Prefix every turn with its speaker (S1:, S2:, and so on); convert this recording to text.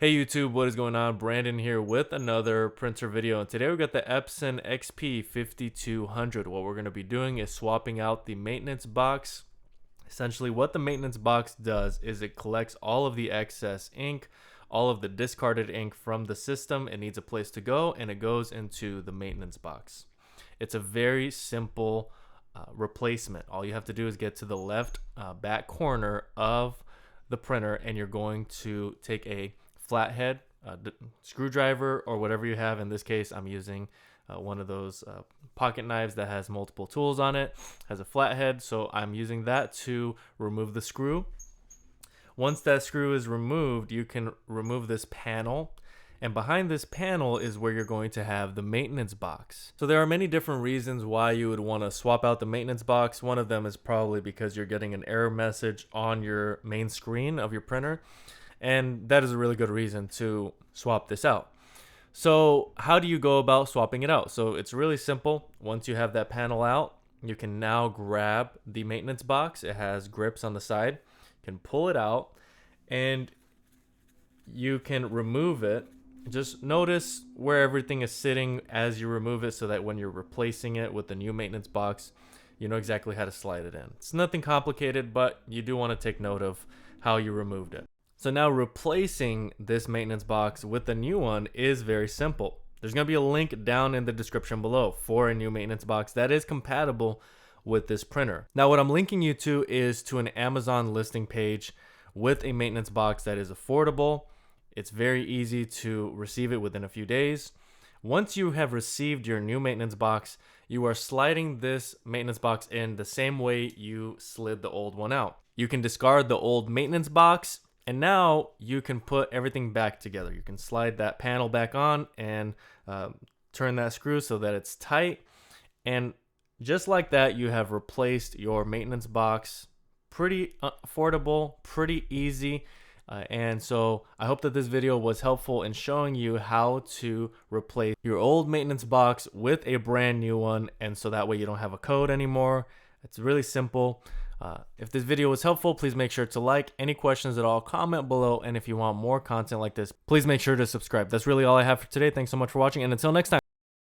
S1: Hey YouTube, what is going on? Brandon here with another printer video, and today we got the Epson XP5200. What we're going to be doing is swapping out the maintenance box. Essentially what the maintenance box does is it collects all of the excess ink, all of the discarded ink from the system. It needs a place to go, and it goes into the maintenance box. It's a very simple replacement. All you have to do is get to the left back corner of the printer, and you're going to take a flathead screwdriver or whatever you have. In this case, I'm using one of those pocket knives that has multiple tools on it, has a flathead, so I'm using that to remove the screw. Once that screw is removed, you can remove this panel, and behind this panel is where you're going to have the maintenance box. So there are many different reasons why you would want to swap out the maintenance box. One of them is probably because you're getting an error message on your main screen of your printer, and that is a really good reason to swap this out. So how do you go about swapping it out? So it's really simple. Once you have that panel out, you can now grab the maintenance box. It has grips on the side. You can pull it out and you can remove it. Just notice where everything is sitting as you remove it, so that when you're replacing it with the new maintenance box, you know exactly how to slide it in. It's nothing complicated, but you do want to take note of how you removed it. So now replacing this maintenance box with the new one is very simple. There's going to be a link down in the description below for a new maintenance box that is compatible with this printer. Now what I'm linking you to is to an Amazon listing page with a maintenance box that is affordable. It's very easy to receive it within a few days. Once you have received your new maintenance box, you are sliding this maintenance box in the same way you slid the old one out. You can discard the old maintenance box, and now you can put everything back together. You can slide that panel back on and turn that screw so that it's tight. And just like that, you have replaced your maintenance box. Pretty affordable, pretty easy. And so I hope that this video was helpful in showing you how to replace your old maintenance box with a brand new one. And so that way you don't have a code anymore. It's really simple. If this video was helpful, please make sure to like. Any questions at all, comment below. And if you want more content like this, please make sure to subscribe. That's really all I have for today. Thanks so much for watching, and until next time.